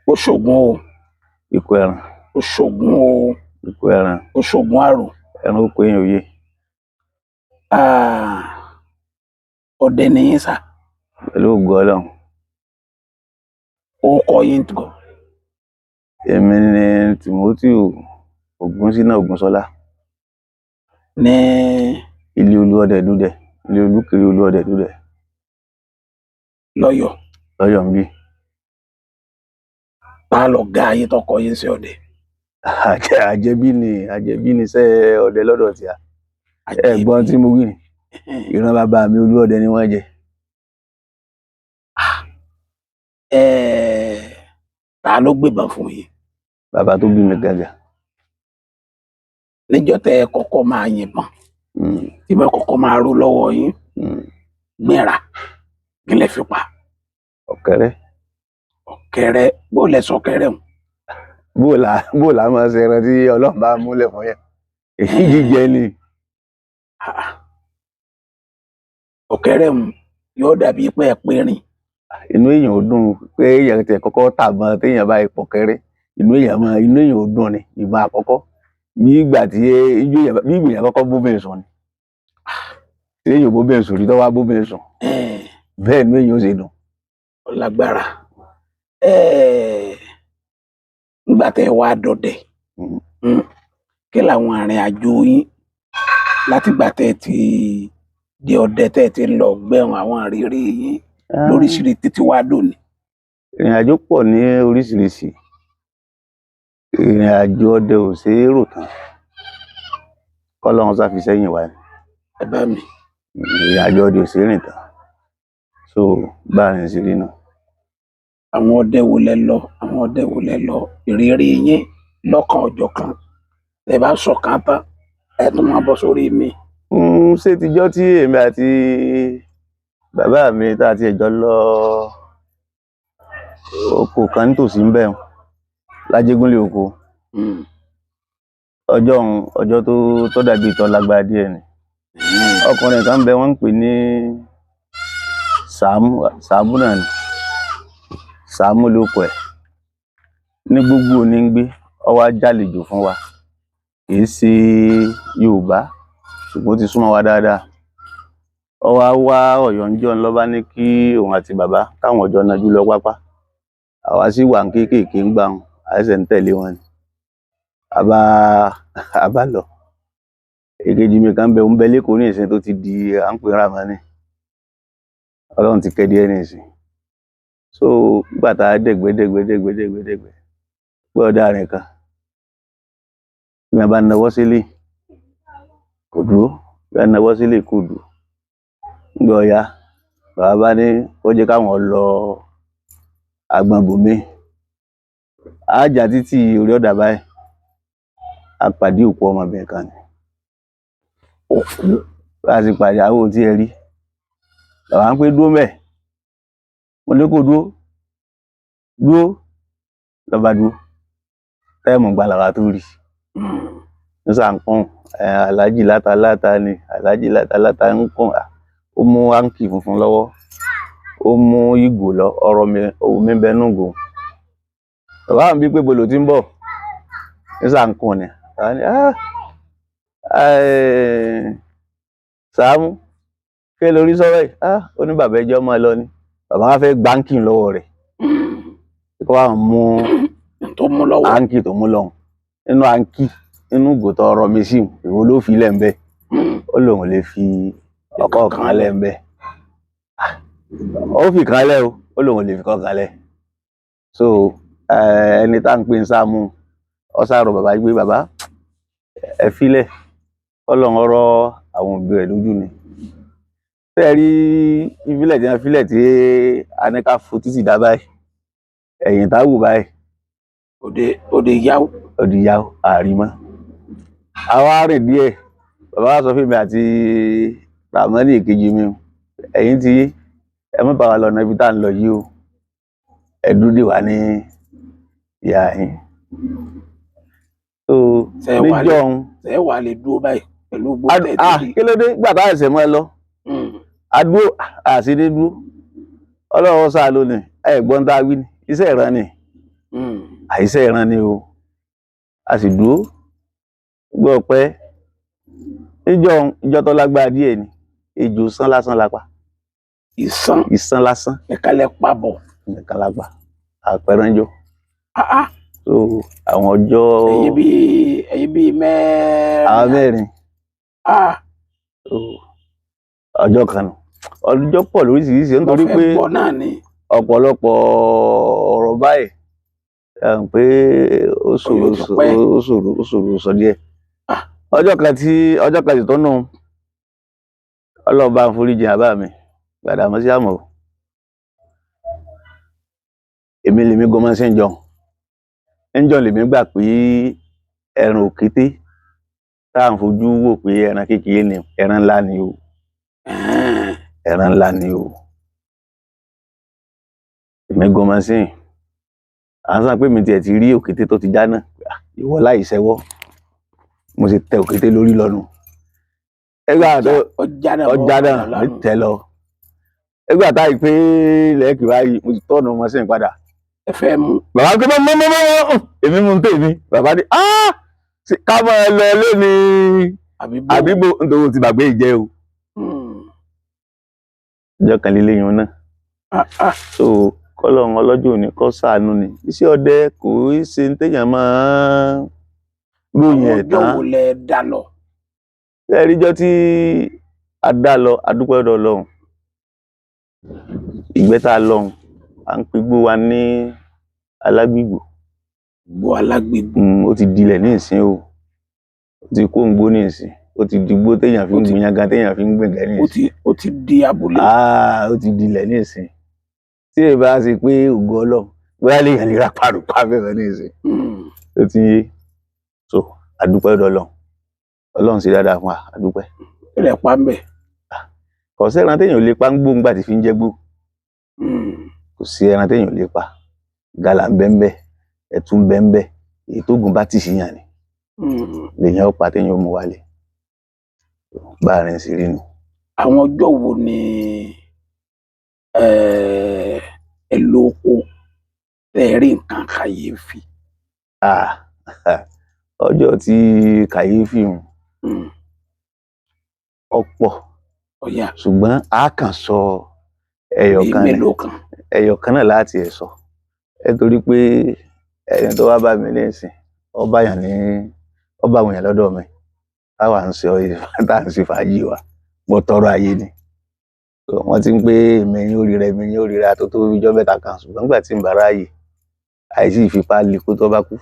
ó ṣògùn o, ikú ẹran, ó ṣògùn o, ikú ẹran, ó ṣògùn àrò. ẹran ó pé èèyàn òye. Ọdẹ nìyí sà. Pẹ̀lú ògo Ọlọ́run. Ó kọ yín gan. Èmi ni Timothy Ògúnṣínà Ògúnṣọlá. Ní ilé Olúọdẹ Dúdẹ, ilé Olúkiri Olúọdẹ Dúdẹ. lọ́yọ̀. Lọ́yọ̀ ń bí. Ta lọ ga ayé tọkọ yín sí ọdẹ? Àjẹbí ni iṣẹ́ ọdẹ lọ́dọ̀ tí a. Ẹ̀gbọ́n tí mo wí ni. Ìran bàbá mi Olúọdẹ ni wọ́n jẹ. Ta ló gbébọn fún yín? Bàbá tó bí mi gàgà. Níjọ́ tẹ́ ẹ kọ́kọ́ máa yìnbọn, tí bá kọ́kọ́ máa ró lọ́wọ́ yín, gbéra, kí lẹ fi pa? Ọ̀kẹ́rẹ́. Ọ̀kẹ́rẹ́, bó lẹ sọ ọ̀kẹ́rẹ́ hùn? Bó là máa ṣe ẹran tí Ọlọ́run bá múlẹ̀ fún yẹn. Èyí jíjẹ ni. Ọ̀kẹ́rẹ́ hùn yóò dàbí pé ẹ pérìn. Inú èèyàn ò dùn pé èèyàn tẹ̀ kọ́kọ́ tàbọn téèyàn bá ipò kẹ́rẹ́. Inú èèyàn ò dùn ni ìbọn àkọ́kọ́. Bí ìgbà èèyàn kọ́kọ́ bóbìnrin sùn ni. Tí èèyàn bóbìnrin sùn rí tó wá bóbìnrin sùn. Bẹ́ẹ̀ inú èèyàn ó ṣe dùn. Lágbára. Nígbà tẹ́ ẹ wá dọdẹ, kí làwọn àrìn àjò yín látìgbà tẹ́ ẹ ti di ọdẹ tẹ́ ẹ ti ń lọ gbẹ̀hùn àwọn àrírí yín lóríṣiríṣi títí wá dòní? Ìrìn àjò pọ̀ ní oríṣiríṣi. Ìrìn àjò ọdẹ ò ṣe é rò tán. Kọ́lọ́run sáfi sẹ́yìn wá ni. Ẹ bá mi. Ìrìn àjò ọdẹ ò ṣe é rìn tán. So bá rìn sí rí náà. Àwọn ọdẹ wo lẹ lọ? Ìrírí yín lọ́kan ọjọ́ kan. Ẹ bá sọ̀kan tán, ẹ tún máa bọ́ sórí mi. Ṣé tíjọ́ tí èmi àti bàbá mi tá a ti ẹ̀jọ́ lọ oko kan nítòsí ń bẹ̀ lájégúnlé oko. Ọjọ́ tó dàbí ìtọ́ lágbára díẹ̀ ni. Ọkùnrin kan bẹ wọ́n ń pè ní Sàámú náà ni. Sàámú lóko ẹ̀. Ní gbogbo ní ń gbé, ó wá jálejò fún wa. Kì í ṣe Yorùbá, ṣùgbọ́n ó ti súnmọ́ wa dáadáa. Ó wá Ọ̀yọ́ ńjọ́ ló bá ní kí òun àti bàbá káwọn ọjọ́ nájú lọ pápá. Àwa sì wà kéékèèké ń gbà wọn, àìsẹ̀ ń tẹ̀lé wọn ni. Àbá lọ. Èkejì mi kan bẹ ń bẹ lẹ́kọ̀ọ́ ní ìsìn tó ti di à ń pè Rámánì. Ọlọ́run ti kẹ́ díẹ̀ ní ìsìn. So nígbà tá a dẹ̀gbẹ́ pé ọ̀dà rẹ̀ kan. Bí a bá nawọ́ sílé kò dúró, bí a nawọ́ sílé kò dúró. Nígbà ọ̀ya, bàbá bá ní ó jẹ́ káwọn lọ agbọn bòmí. Àjà títí orí ọ̀dà báyìí. A pàdé òkú ọmọbìnrin kan ni. Òkú. Bá a sì pàdé àwọn tí ẹ rí. Bàbá ń pé dúró mẹ́. Mo ní kó dúró. Lọ́ba dúró. Tẹ́ẹ̀mù gbàlàwà tó rí. Nísà ń kún aláàjì látàlátà ni. Aláàjì látàlátà ń kún. Ó mú áǹkì funfun lọ́wọ́. Ó mú ìgò lọ. Omi ń bẹ nínú ìgò. Bàbá mi bí pé bolo ti ń bọ̀. Nísà ń kún ni. Sàámú kí lórí sọ́rọ̀ yìí? Ó ní bàbá ẹjọ́ máa lọ ni. Bàbá wa fẹ́ gbáǹkì lọ́wọ́ rẹ̀. Kí wọ́n mú áǹkì tó mú lọ́hùn. Nínú áǹkì, nínú ìgò tó rọ mi sí ìwọ ló fi lẹ̀ ń bẹ́. Ó lòun lè fi ọkọ̀ kan lẹ̀ ń bẹ́. Ó fi kan lẹ̀ o. Ó lòun lè fi kọ̀ọ̀kan lẹ̀. So ẹni tá à ń pè ń Sàámú ọ sáró bàbá gbé bàbá ẹ filẹ̀. Ọlọ́run ọ̀rọ̀ àwọn òbí rẹ̀ lójú ni. Fẹ́ rí ìfilẹ̀ tí wọ́n filẹ̀ tí a ní ká fo títì dá báyìí. Ẹ̀yìn tá wù báyìí. Òde yáwó àrímọ́. Àwa rìn díẹ̀. Bàbá wa sọ fún mi àti Ràmọ́nì èkejì mi. Ẹ̀yin ti ẹ mọ́ bá wa lọ ibi tá à ń lọ yìí o. Ẹ dúró dè wá ní ìyá yín. So níjọ́ òun. Ṣé wàá lè dúró báyìí pẹ̀lú gbogbo tẹ̀lé? Kí ló dé gbà tá ẹsẹ̀ mọ́ ẹ lọ? Adúró àṣírí dúró. Ọlọ́run sáà lónìí. Ẹ̀gbọ́n tá a wí ni. Iṣẹ́ ìran ni. àìsẹ ìran ni o. A sì dúró gbọ́ pé ìjọ tó lágbára díẹ̀ ni ejò sán lásán la pa. Ìsán lásán nìkan lẹ pa bọ̀. nìkan la pa àpẹrànjọ. So àwọn ọjọ́ ẹ̀yin bíi mẹ́rin. àwọn mẹ́rin. So ọjọ́ kan nù ọjọ́ pọ̀ lóríṣiríṣi nítorí pé ọ̀pọ̀lọpọ̀ ọ̀rọ̀ báyìí pé ó ṣòro sọ díẹ̀. ọjọ́ kan sì tó nù ọlọ́ọ̀bá ń foríjì àbá mi Gbàdàmọ́sí Àmọ̀ó. èmi lèmi gan máa ń ṣe lèmi gbà pé ẹran òkété tá à ń fojú wò pé ẹran kékeré ni ẹran ńlá ni o. ẹran ńlá ni o. èmi gan máa ń sìn à ń sàn pé mi tiẹ̀ ti rí òkété tó ti jáná ìwọ láì ṣẹ́wọ́ mo sì tẹ òkété lórí lọ́nu. ẹgbẹ́ àtọ́ ọjà náà mi tẹ lọ. ẹgbẹ́ àtàyè pé lẹ́ẹ̀kì báyìí mo ti tọ́nu ọmọ sẹ́yìn padà. ẹ fẹ́ mú. bàbá pé mọ́ èmi mú tèmi bàbá ní ká máa lọ lé ní àbíbò nítorí ti gbàgbé ìjẹ o. ọjọ́ kan lílé yun náà. So kọ́lọ́run ọlọ́jọ́ òní kó ṣàánú ni iṣẹ́ ọdẹ kò í ṣe ní téèyàn máa ròyìn ẹ̀ tán. àwọn ọjọ́ wo lẹ dá lọ. ẹ̀ríjọ́ tí a dá lọ adúpẹ́ ọ̀dọ̀ Ọlọ́run. ìgbẹ́ tá a lọ́hùn à ń pe gbó wa ní Alágbègbò. gbó Alágbègbò. ó ti dilẹ̀ ní ìsín o ó ti kó ń gbó ní ìsín ó ti di gbó téèyàn fi ń gbìyàn gan téèyàn fi ń gbẹ̀gẹ́ ní ìsín. ó ti di abúlé. ó ti dilẹ̀ ní ìsín tí èyí bá ṣe pé ògo Ọlọ́run bóyá lèèyàn lè ra pàrọ̀pá bẹ̀rẹ̀ ní ìsín. ó ti yé so adúpẹ́ ọ̀dọ̀ Ọlọ́run Ọlọ́run ṣe dáadáa fún wa adúpẹ́. ilẹ̀ pa ń bẹ̀. kò sí ẹran téèyàn ò lè pa ń gbó ńgbà tí fi ń jẹ́ gbó. kò sí ẹran téèyàn ò lè pa gàlà ń bẹ ń bẹ ẹ̀tún ń bẹ ń bẹ èyí tó gùn bá tì sí yàn ni lèèyàn ó pa téèyàn ó mú wálé bá rìn sí rí nu. àwọn ọjọ́ wo ni ẹ lóko ẹ rí nǹkan kàyéfì. ọjọ́ tí kàyéfì ọ̀pọ̀ ṣùgbọ́n a kàn sọ ẹyọ kan náà láti ẹ̀ sọ nítorí pé ẹni tó wá bá mi lẹ́sìn ọba àwọn èèyàn lọ́dọ̀ mi táwa ń ṣe tá à ń ṣe fàájì wa mo tọrọ ayé ni wọ́n ti ń pé mẹ́yìn òrìrà tó tó ìjọ mẹ́ta kan ṣùgbọ́n nígbà tí ń bá ráàyè àìsí ìfipá lè kó tó bá kú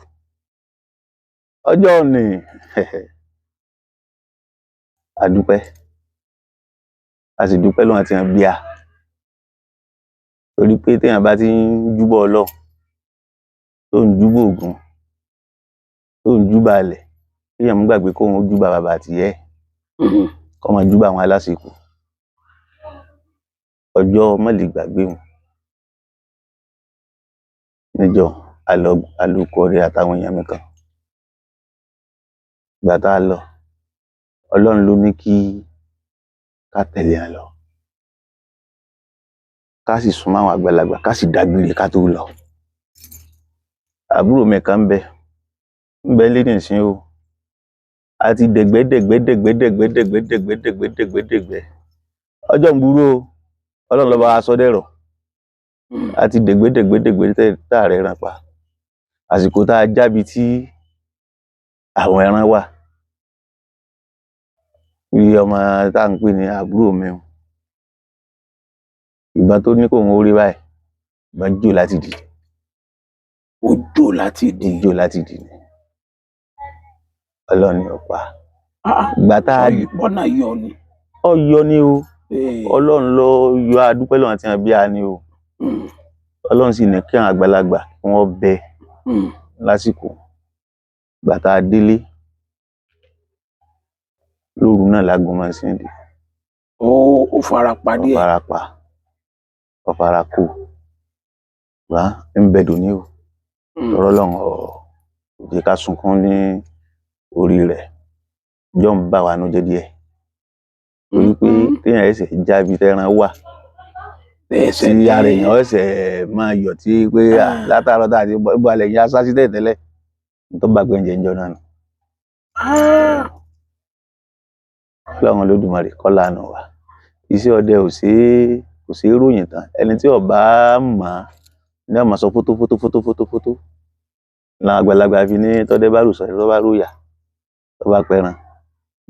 ọjọ́ ni àdúpẹ́ a sì dúpẹ́ lọ́wọ́ àti hàn bíà torí pé téèyàn bá ti ń júbọ Ọlọ́run tó ń júbọ Ògún tó ń júbà alẹ̀ téèyàn mú gbàgbé kóhun ó júbà bàbá àtìyẹ́ kó máa júbà àwọn aláṣekù ọjọ́ mọ́lẹ̀ gbàgbé wọn níjọ́ alùkọrẹ àtàwọn èèyàn mi kan ìgbà tá a lọ Ọlọ́run ló ní kí ká tẹ̀lé wọn lọ ká sì súnmọ́ àwọn àgbàlagbà ká sì dágbére ká tó lọ. àbúrò mi kan ń bẹ lẹ́yìn ìsìn o àti dẹ̀gbẹ́dẹ̀gbẹ́ ọjọ́ ń burú o Ọlọ́run lọ́ba aṣọ dẹ̀rọ̀ àti dẹ̀gbẹ́dẹ̀gbẹ́ tá a rẹ̀ ràn pa àsìkò tá a jábi tí àwọn ẹran wà bí ọmọ tá à ń pè ní àbúrò mi ìgbà tó ní kóhun ó rí báyìí ìgbà jò láti dì. ó jò láti dì. Ọlọ́run ni ọ̀pá. ìgbà tá a bọ́nà yọ ni. ọyọ ni o Ọlọ́run ló yọ adúpẹ́ lọ́wọ́ àti àbíà ni o Ọlọ́run sì ní kí àwọn àgbàlagbà kí wọ́n bẹ lásìkò ìgbà tá a délé lóru náà lágùn máa ń sìn dé. ó fara pa díẹ̀. ó fara kó wá ń bẹ̀dùn ní o lọ́rọ́ lọ́hùn jẹ́ ká sunkún ní orí rẹ̀ jọ ń bá wa nú jẹ́ díẹ̀ torí pé téèyàn ẹsẹ̀ jábí tẹ́ran wà tí ara èèyàn ẹsẹ̀ máa yọ̀ tí pé látàárọ̀ tá àti balẹ̀ yẹn aṣáṣí tẹ́lẹ̀ tó bá gbẹ̀ǹjẹ̀ ńjọ náà nù. Ọlọ́run Olódùmarè kó láàánú wa. Iṣẹ́ ọdẹ kò sí ròyìn tán. Ẹni tí ó bá mọ̀ ní ọmọ sọ fótó làwọn àgbàlagbà fi ní tọ́dẹ bá rù sọ tó bá rù yà tó bá pẹran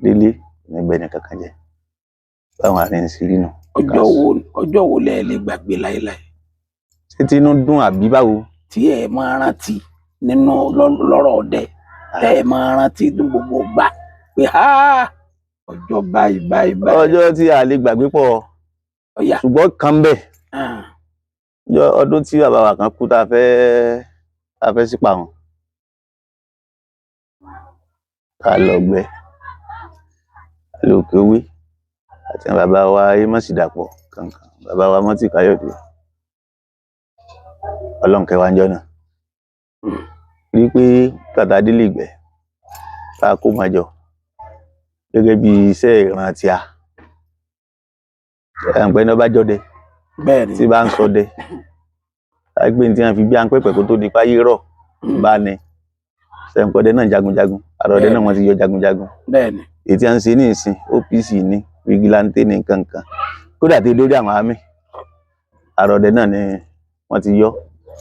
délé níbẹ̀ ní kankan jẹ báwọn àárín sí rí nù. Ọjọ́ wo lẹ lè gbàgbé láéláé? Ṣé tí inú dùn àbí báwo? Tí ẹ máa rántí nínú lọ́rọ̀ ọdẹ tẹ ẹ máa rántí ní gbogbo gbà pé ọjọ́ báyìí. Ọjọ́ tí a lè gbàgbé pọ̀ ṣùgbọ́n kan bẹ̀ ọdún tí bàbá wa kan kú tá a fẹ́ sípa wọn tá a lọ gbẹ lókè owé àti bàbá wa Amos Dàpọ̀ kankan bàbá wa Mọ́tì Káyọ̀dé Ọlọ́run kẹ́ wa ńjọ́ náà rí pé tàtà délé ìgbẹ́ tá a kó máa jọ gẹ́gẹ́ bí iṣẹ́ ìrántí ẹ̀ǹpẹ́ ní ọba jọdẹ tí bá ń sọdẹ àgbẹ̀ tí wọ́n fi bí àǹpẹ̀pẹ̀ kó tó di páyé rọ̀ bá ní ṣẹ̀ǹpọ̀dẹ náà jagunjagun àròdẹ náà wọ́n ti yọ jagunjagun èyí tí wọ́n ń ṣe ní ìsìn OPC ní vigilante ní kankan kódà tí lórí àwọn àmì àròdẹ náà ni wọ́n ti yọ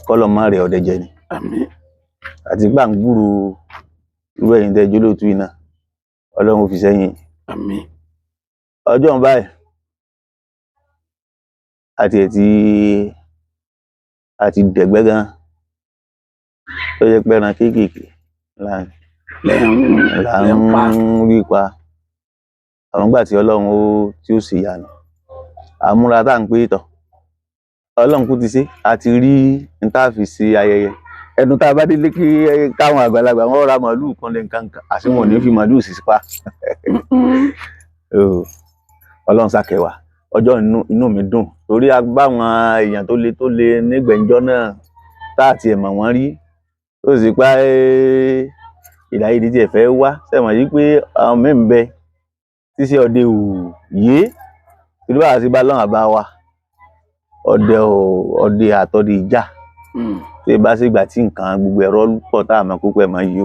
kọ́lọ́mọ́ rẹ̀ ọdẹ jẹ ni àti gbàǹgbùrù irú ẹ̀yìn tẹ́jú lóòtú iná Ọlọ́run fi sẹ́yìn ọjọ́ báyìí àti dẹ̀gbẹ́ gan tó yẹ pẹ́ran kéékèèké là ń rí pa àwọn gbà tí Ọlọ́run tí ó sì yànà àmúra tá à ń pé tọ̀ Ọlọ́run kú ti ṣe àti rí ní tá a fi ṣe ayẹyẹ ẹnu tá a bá délé kí káwọn àgbàlagbà wọn ra màálùú kan lè nǹkan àti wọn ò ní fi màálùú sì pa Ọlọ́run ṣàkẹwà ọjọ́ inú mi dùn torí agbáwọn èèyàn tó le nígbẹ̀njọ́ náà tá àti ẹ̀mọ̀ wọn rí tó sì pa ìdáyédè tí ẹ fẹ́ wá sẹ́wọ̀n yìí pé àwọn mí ń bẹ tíṣe ọdẹ ò yé torí bá a ṣe bá lọ́rùn àbá wa ọdẹ àtọdẹ ìjà tí bá ṣe gbà tí nǹkan gbogbo ẹ̀rọ pọ̀ tá àmọ́ kókó ẹ̀ máa yí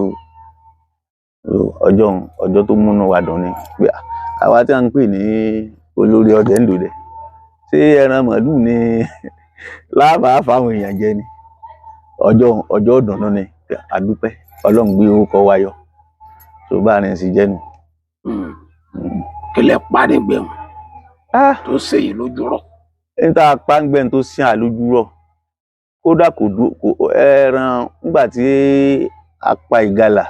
ọjọ́ tó múnú wa dùn ni pé àwa tí a ń pè ní olórí ọdẹ ń dòdẹ ṣé ẹran màálù ni láàbàá fáwọn èèyàn jẹ ni ọjọ́ ìdùnnú ni àdúpẹ́ Ọlọ́run gbé orúkọ wa yọ tó bá rìn sí jẹ́nu. Kílẹ̀ pàdégbẹ̀hùn tó ṣèyí lójú rọ̀. níta pàǹgbẹ̀hùn tó ṣìn àlójú rọ̀ kódà kò ẹran nígbà tí a pa ìgalà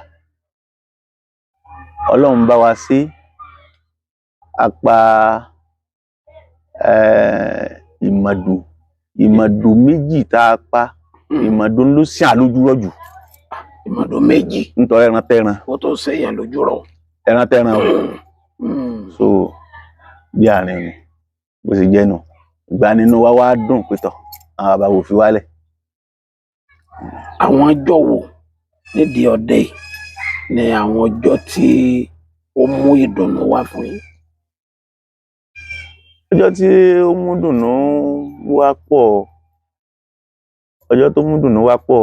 Ọlọ́run bá wa sí apá ìmọ̀dò méjì tá a pa ìmọ̀dò ló sì àlójú rọ̀ jù. Ìmọ̀dò méjì. Nítorí ẹran tẹran. Ó tó ṣèyàn lójú rọ̀. Ẹran tẹran o. So bí àárín ni bó ṣe jẹ́ nù ìgbà nínú wa wá dùn pé tọ̀ àwọn àbáwò fi wálẹ̀. Àwọn ọjọ́ wo nídìí ọdẹ ni àwọn ọjọ́ tí ó mú ìdùnnú wá fún yín? Ọjọ́ tí ó mú dùnnú wá pọ̀ ọjọ́ tó mú dùnnú wá pọ̀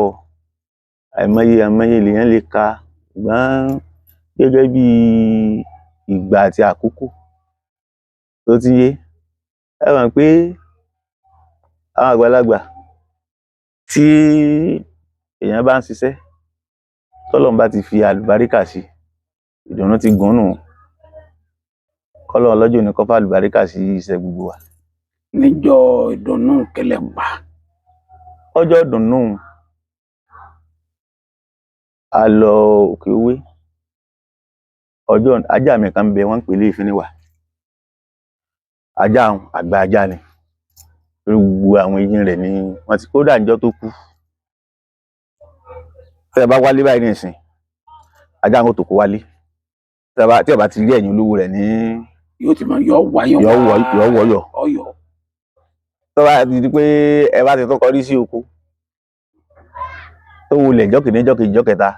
àìmọye lèèyàn lè ka ṣùgbọ́n gẹ́gẹ́ bí ìgbà àti àkókò tó ti yé ẹ mọ̀ pé àwọn àgbàlagbà tí èèyàn bá ń ṣiṣẹ́ tọ́lọ́run bá ti fi àlùbáríkà sí ìdùnnú ti gùn nù kọ́lọ́run lọ́jọ́ ní kó fà àlùbáríkà sí iṣẹ́ gbogbo wa. Níjọ́ ìdùnnú kílẹ̀ pa? Ọjọ́ ìdùnnú a lọ òkè owé ọjọ́ ajá mi kan bẹ wọ́n ń pè lé ìfiniwà ajá àgbà ajá ni gbogbo àwọn eyín rẹ̀ ni wọ́n ti kódà níjọ́ tó kú tí ẹ bá wálé báyìí nìsín ajá àwọn tó kó wálé tí ẹ bá ti rí ẹ̀yìn olówó rẹ̀ ní yóò ti mọ yọ wáyọ ọyọ tó bá ti di pé ẹ bá ti tọkọ rí sí oko tó wọlé jọkìní jọkìní jọkẹta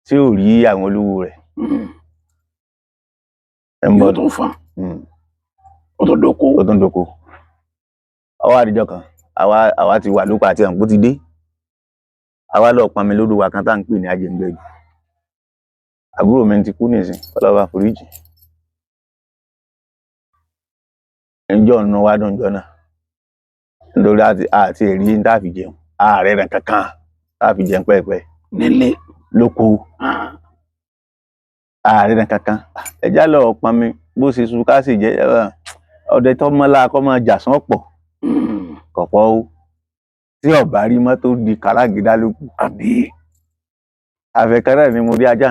tí ò rí àwọn olówó rẹ̀ yóò tó fà ó tó doko àwa àdìjọ kan àwa ti wà lóko àti àǹkó ti dé, àwa lọ pọnmi lódò wa kan tá à ń pè ní Ajẹ̀ngbẹ̀dù. Àbúrò mi ti kú nísìn, ọlọ́ba foríjì. Ǹjọ́ ọ̀nà wa dùn jọ náà nítorí àti èrí ń tàfi jẹun, ààrẹ rẹ̀ kankan tàfi jẹun pẹ́ẹ̀pẹ́ nílé lóko, ààrẹ rẹ̀ kankan. Ẹjá lọ pọnmi bó ṣe sùn ká sì jẹ ọdẹ tó mọ́lá kọ́ máa jà sán pọ̀ kọ̀pọ̀ ó tí ọ̀bá rí mọ́tò di kàràgídá lókù. Àbí àfẹ̀kẹ́rẹ́ ni mo rí ajá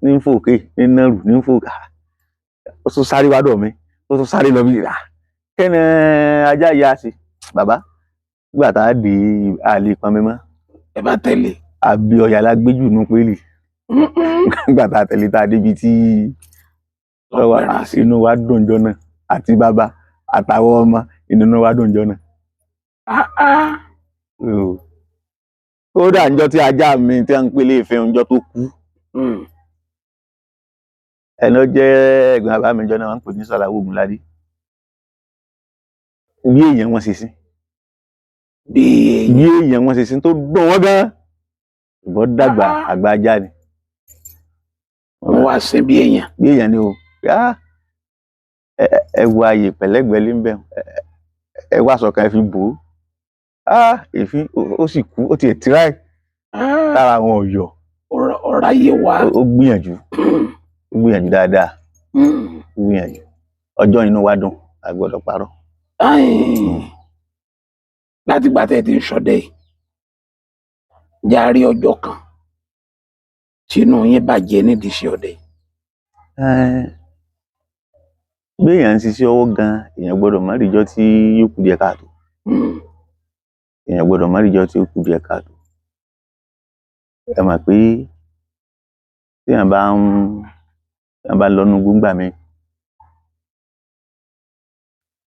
ní fòkè ní nàrù ní fòkà, ó tún sáré wádọ̀ mi, ó tún sáré lọ bí rà kẹ́ni ajá yá sí. Bàbá nígbà tá a dé àlè pọnmi mọ́, ẹ bá tẹ̀lé àbí ọ̀yà la gbé jù nú pélì. Nígbà tá a tẹ̀lé tá a débi tí inú wa dùn jọ náà, àti bàbá àtàwọn ọmọ inú wa dùn jọ náà. Kódà ńjọ́ tí ajá mi tí a ń pèlè ìfẹ́ ńjọ́ tó kú, ẹni ó jẹ́ ẹ̀gbọ́n bàbá mi jọ náà wọ́n ń pè ní Sàláwù Ògúnládé. Bí èèyàn wọn ṣe sí, bí èèyàn wọn ṣe sí tó dùn wọ́n gan, ṣùgbọ́n dàgbà àgbà ajá ni. Wọ́n wá sí bí èèyàn. Bí èèyàn ni o, ẹ wo ààyè pẹ̀lẹ́gbẹ̀lẹ́ ń bẹ̀, ẹ wá sọ̀kan ẹ fi bò ó, èéfín ó sì kú, ó ti tíráì lára àwọn Ọ̀yọ́. Ọ̀rá yé wa. Ó gbìyànjú dáadáa, ó gbìyànjú. Ọjọ́ inú wa dùn, a gbọ́dọ̀ parọ́. Láti gbà tẹ́ ti ń ṣọdẹ yìí, járí ọjọ́ kan tínú yín bàjẹ́ nídìí iṣẹ́ ọdẹ. Bí èèyàn ń ṣiṣẹ́ ọwọ́ gan, èèyàn gbọ́dọ̀ má rí ijọ́ tí yóò kù díẹ̀ káàtó. Èèyàn gbọ́dọ̀ má rí ijọ́ tí yóò kù díẹ̀ káàtó. Ẹ mọ̀ pé tí èèyàn bá lọ́nu gbúngbà mi,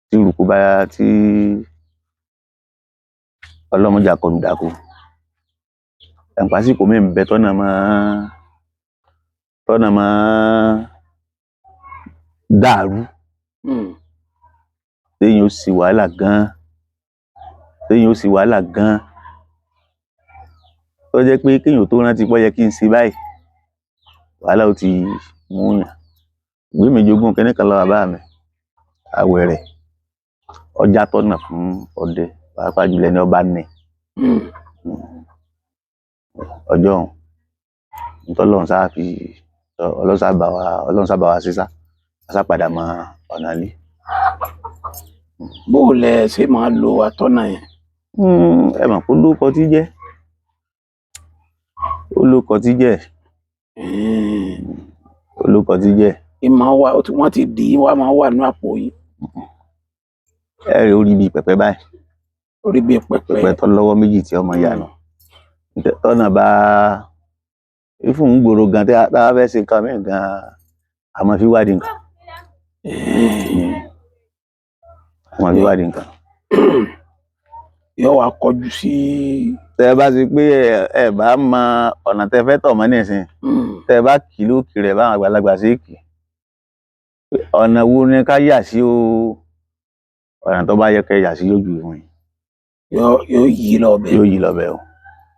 tí ìrùkú bá tí ọlọ́mọdé àkọlù dáko, ẹ̀ǹpásíkò mi ń bẹ tọ́nà máa dàrú, téèyàn ó sì wàhálà gan, tó jẹ́ pé kéèyàn tó rántí pé ó yẹ kí n ṣe báyìí, wàhálà ó ti mú yàn. Ìwé mi jogún kẹ́ní kan lọ bàbá mi, Àwẹ̀rẹ̀, ọjà tọ́nà fún ọdẹ, pàápàá jùlọ ẹni ọba ní ọjọ́ ọ̀hún. Ọlọ́run sábà wá sísá, sápadà mọ ọ̀nà ilé. Bó lẹ ṣe máa lo atọ́nà yẹn? Ẹ mọ̀ pé olóko tí jẹ́, ìmọ̀ wa tí wọ́n ti dì í wá máa wà ní àpò yìí. Ẹ rí orí bíi pẹ̀pẹ́ báyìí, orí bíi pẹ̀pẹ́ tó lọ́wọ́ méjì tí ọmọ ìyànà tọ́nà bá fún un gbòòrò gan, tí a fẹ́ ṣe nǹkan mìíràn gan, àmọ́ fi wádìí nǹkan. Yóò wá kọjú sí. Tẹ́ bá ti pé ẹ bá mọ ọ̀nà tẹ́ fẹ́ tọ̀ mọ́ nísìn, tẹ́ bá kìló kiri ẹ̀ báwọn àgbàlagbà ṣe kì, ọ̀nà wo ni ká yà sí o, ọ̀nà tó bá yẹ kẹ́ yà sí yóò ju ìwọ̀n yìí. Yóò yí lọ bẹ́ẹ̀. O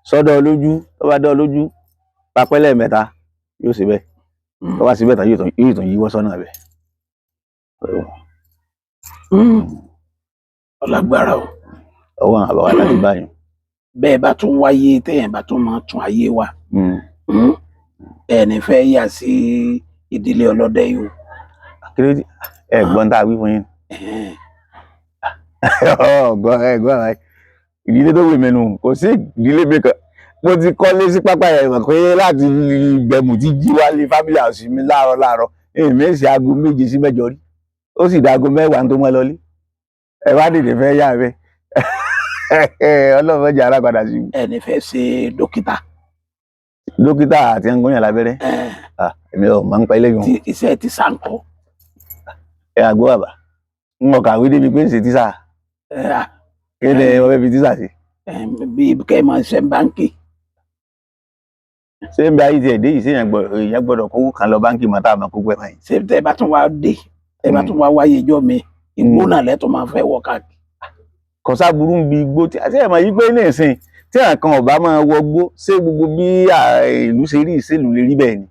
sọ́dọ̀ lójú, tó bá dọ̀ lójú papẹ́lẹ̀ mẹ́ta yóò ṣe bẹ́ẹ̀, tó bá ṣe bẹ́ẹ̀ tán yóò tún yíwọ́ sọ́nà bẹ́ẹ̀. Ọlágbára o. Ọwọ́ àwọn àbáwá láti báyìí. Bẹ́ẹ̀ bá tún wáyé, téèyàn bá tún máa tún ayé wa, ẹni fẹ́ yà sí ìdílé ọlọ́dẹ yìí o. Ẹ̀gbọ́n tá a wí fún yín. Ẹ̀gbọ́n ìdílé tó wù mí nù, kò sí ìdílé mi kan. Mo ti kọ́lé sí pápá yẹn mọ̀ pé láti gbẹ̀mù tí jí wálé family house mi láàárọ̀ èmi èsì aago 7 sí 8 rí, ó sì dáago 10 tó mọ́ lọlé. Ẹ wá dìde fẹ́ yá bẹ́ẹ̀. Ọlọ́run jẹ́ alágbádá sí i. Ẹni fẹ́ ṣe dókítà. Dókítà àti ẹngúnyàn lábẹ́rẹ́. Èmi ò máa ń pa ilé yòó. Iṣẹ́ ti sàǹkọ́. Ẹ àgbọ̀ bàbá ń mọ̀ kàwé débi pé ń ṣe tíṣà. Kí ni wọ́n fẹ́ fi tíṣà sí? Bí kẹ́ ẹ máa ṣe báńkì. Ṣé ń bẹ ayé tiẹ̀ dé yìí, èèyàn gbọ́dọ̀ kówó kan lọ báńkì mọ́ tá a máa kó pẹ́ báyìí. Ṣé tẹ́ ẹ bá tún wá dé, ẹ bá tún wá wáyé ijọ́ mi, ìgbóná lẹ́tọ̀ máa fẹ́ wọ káàkiri. kọsá burú ń bi igbó tí àti ẹ̀mọ̀ yí pé ní ìsìn tí àkàn ọ̀bá máa wọgbó ṣé gbogbo bí ìlú ṣe rí ìṣèlú lè rí bẹ́ẹ̀ ni.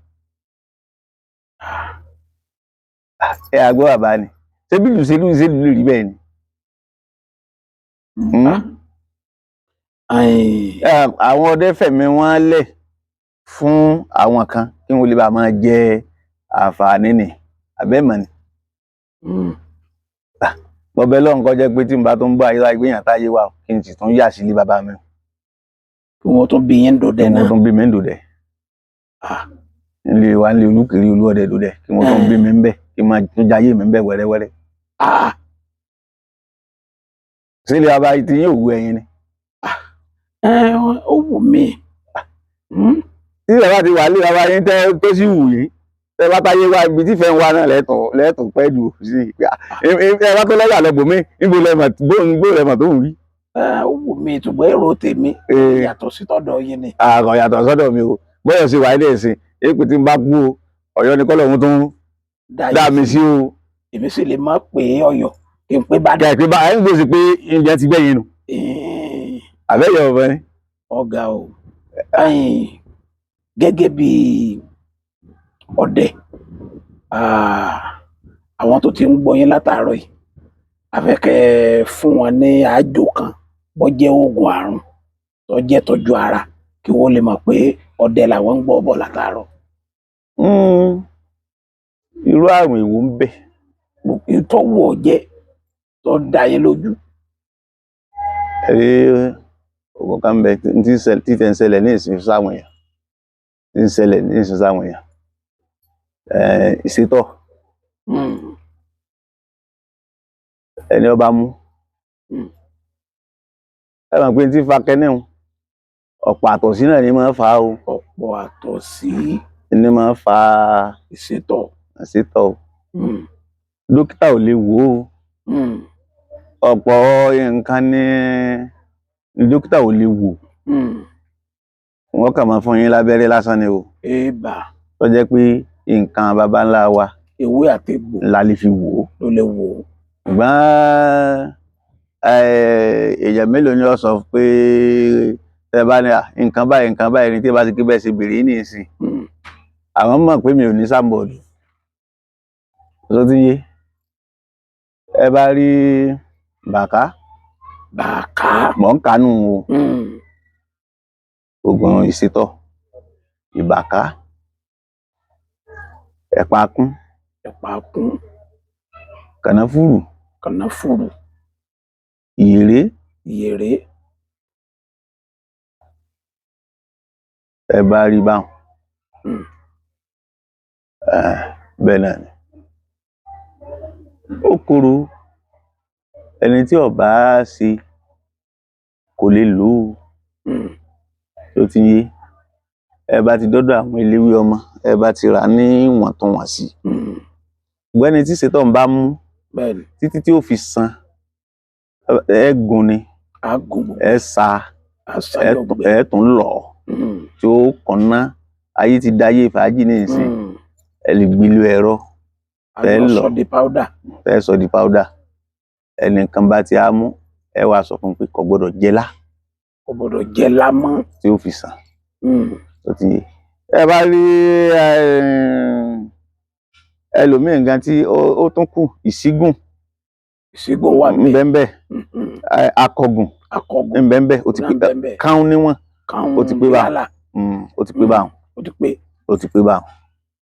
Ẹ àgbọ̀ bàbá ni ṣé bí ìlú ṣe rí ìṣèlú lè rí bẹ́ẹ̀ ni. Àwọn ọdẹ fẹ̀mí wọn lẹ̀ fún àwọn kan kí wọ́n lè bá máa jẹ àǹfààní ni àbẹ́mọ̀ ni. Bọ́bẹ́ lọ́hùn kọ́ jẹ́ pé tí n bá tó ń bá ayé gbéyàn táyé wà kí n sì tún yà sílé bàbá mi. Kí wọ́n tún bí yín dòdẹ náà. Kí wọ́n tún bí mi ń dòdẹ. Nílé wa nílé olúkiri olúọdẹ dòdẹ kí wọ́n tún bí mi ń bẹ̀ kí n máa tún jayé mi ń bẹ̀ wẹ́rẹ́wẹ́rẹ́. Sílé bàbá tí yín ò wú ẹyin ni. Ó wù mí. Tí bàbá ti wà lé bàbá yín tó sì wù yín tẹ bá táyé wá ibi tí fẹ́ ń wá náà lẹ́tọ̀ pẹ́ jù sí ẹ bá tó lọ́yà lọ́gbọ̀n mi níbo lẹ́mọ̀ tó ń rí. Ó wù mí ṣùgbọ́n èrò tèmi yàtọ̀ sí tọ̀dọ̀ yín ni. Àgọ̀ yàtọ̀ sọ́dọ̀ mi o bọ́yọ̀ sí wàá ilé ìsìn èpè tí n bá kú o Ọ̀yọ́ ni kọ́lọ̀ ohun tó ń dá mi sí o. Èmi sì lè má pè é Ọ̀yọ́ kí n pé bá dá. Kí n pé bá ẹ̀ ń gbèsè pé ìjẹ́ ti gbẹ̀yìn nù. Àbẹ́yẹ̀ ọ̀bẹ ni. Ọ̀gá o gẹ́gẹ́ bí ọdẹ àwọn tó ti ń gbọ́ yín látàárọ̀ yìí a fẹ́ kẹ́ fún wọn ní àjò kan bó jẹ́ oògùn àrùn tó jẹ́ tọ́jú ara kí wọ́n lè mọ̀ pé ọdẹ làwọn ń gbọ́ bọ̀ látàárọ̀. Irú àrùn èwo ń bẹ? Ìtọ́wò ọ̀jẹ́ tó dá yín lójú. Oògùn kan bẹ tí tẹ̀ ń ṣẹlẹ̀ ní ìsìn sáwọn èèyàn tí ń ṣẹlẹ̀ ní ìsìn sáwọn èèyàn. Ìsétọ̀ ẹni ọba mú ẹ mọ̀ pé tí fa kẹ́nẹ́hùn ọ̀pọ̀ àtọ̀sí náà ni máa ń fa o. Ọ̀pọ̀ àtọ̀sí ni máa ń fa ìsétọ̀. Dókítà ò lè wò ó. Ọ̀pọ̀ nǹkan ni dókítà ò lè wò. Wọ́n kàn máa fún yín lábẹ́rẹ́ lásán ni o. Tó jẹ́ pé nǹkan baba ńlá wa ewé àtegbò la lè fi wò ó. ló lè wò ó. Ṣùgbọ́n èèyàn mélòó ni ó sọ pé tẹ bá ní nǹkan báyìí ni tí bá ti kí bẹ́ẹ̀ ṣe bèrè ní ìsìn. Àwọn mọ̀ pé mi ò ní sáńbọ̀dù. Tó ti yé ẹ bá rí bàká mọ̀ ń kánú o. Oògùn ìsétọ̀ ìbàká ẹ̀pàkún kànáfùrù ìyèré ẹ bá rí báwọn bẹ́ẹ̀ náà ni ó korò ẹni tí ó bá ṣe kò lè lò ó. Tó ti yé ẹ bá ti dọ́dọ̀ àwọn eléwé ọmọ ẹ bá ti rà ní ìwọ̀ntúnwọ̀nsì. Ṣùgbọ́n ẹni tí ìsétọ̀ ń bá mú títí tí ó fi san ẹ gún ni ẹ sa ẹ tún lọ tí ó kànná ayé ti dáyé fàájì ní ìsìn ẹ lè gbìlú ẹ̀rọ tẹ́ lọ tẹ́ sọ di powder ẹnìkan bá ti á mú ẹ wá sọ fún pé kò gbọdọ̀ jẹlá mọ́ tí ó fi sàn. Tó ti yé ẹ bá rí ẹlòmíì gan tí ó tún kù ìṣígùn wà ńbẹ̀ akọgùn ńbẹ̀ ó ti pé káún níwọ̀n ó ti pé báwọn ó ti pé báwọn.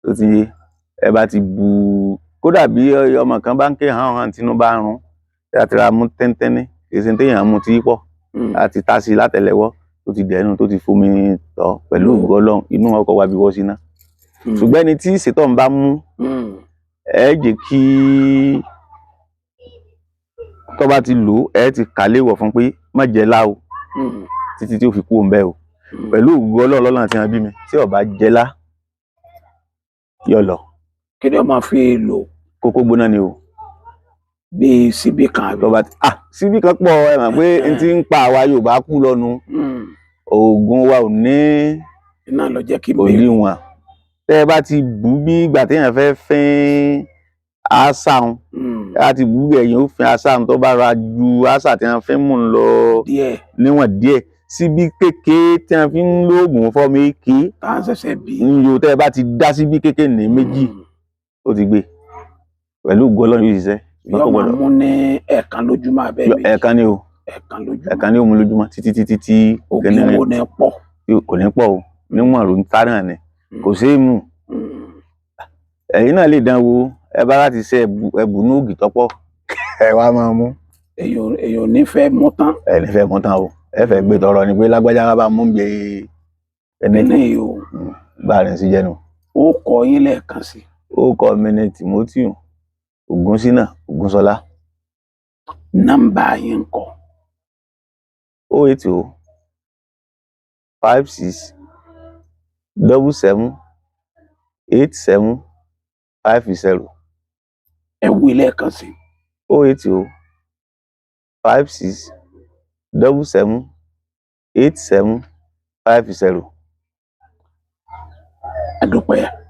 Tó ti yé ẹ bá ti bu kódà bí ọmọ kan bá ń ké hàn tínú bá ń rún láti ra mú tẹ́ntẹ́ní èsì téèyàn mú tí pọ̀ láti tá sí látẹ́lẹwọ́ tó ti dẹ̀nu tó ti fomi tọ̀ pẹ̀lú ògo Ọlọ́run inú ọkọ̀ wa bí wọ́ síná. Ṣùgbọ́n ẹni tí ìsétọ̀ ń bá mú ẹ jẹ́ kí tó bá ti lò ẹ ti kàléwọ̀ fún pé má jẹ lá o títí tí ó fi kú òun bẹ́ẹ̀ o pẹ̀lú ògo Ọlọ́run lọ́nà àti ẹbí mi tí ó bá jẹ lá yọ lọ. Kí ni ó máa fi lò? Kókó gbóná ni o. Bí síbí kan àbí. Síbí kan pọ̀ ẹ mọ̀ pé n ti ń pa àwa Yorùbá kú lọ́nu oògùn wa ò ní iná lọ jẹ́ kí òdiwọ̀n. Tẹ́ ẹ bá ti bù bí ìgbà téèyàn fẹ́ fín àṣàun láti búgbẹ̀ yẹn ó fi àṣà tó bá ra ju àṣà tí wọ́n fi ń mú un lọ díẹ̀ níwọ̀n díẹ̀ síbí kékeré tí wọ́n fi ń lóògùn fọ́mọ èké tá à ń ṣẹ̀ṣẹ̀ bí. níyò tẹ́ ẹ bá ti dá síbí kékeré ní méjì ó ti gbé pẹ̀lú ògo Ọlọ́run yóò ṣiṣẹ́. yóò máa mú ní ẹ̀ẹ̀kan lójúmọ́ abẹ́ méjì. ẹ̀ẹ̀kan ni o ẹ̀ẹ̀kan lójúmọ́. ẹ̀ẹ̀kan ni ó mú lójúmọ́ títí títí tí ògì wo ni pọ̀. kò ní pọ̀ o níwọ̀n ló ń tá náà ni kò séé mú. ẹ̀yin náà lè dán wo ẹ bá láti ṣe ẹbù ní ògì tọ́pọ̀ ẹ wá máa mú. èèyàn nífẹ̀ẹ́ mú tán. ẹ nífẹ̀ẹ́ mú tán o ẹ fẹ́ gbé tọrọ ni pé lágbájá bá mú gbé ẹni yìí o. bá rẹ̀ sí jẹ́nu. ó kọ yín lẹ́ẹ̀kan sí. ó kọ mi ní Timothy Ògúnṣínà Ògúnṣọlá. nọ́mbà yín kọ. 080 56 77 87 50. ẹ wí lẹ́ẹ̀kan sí. 080 56 77 87 50. a dúpẹ́.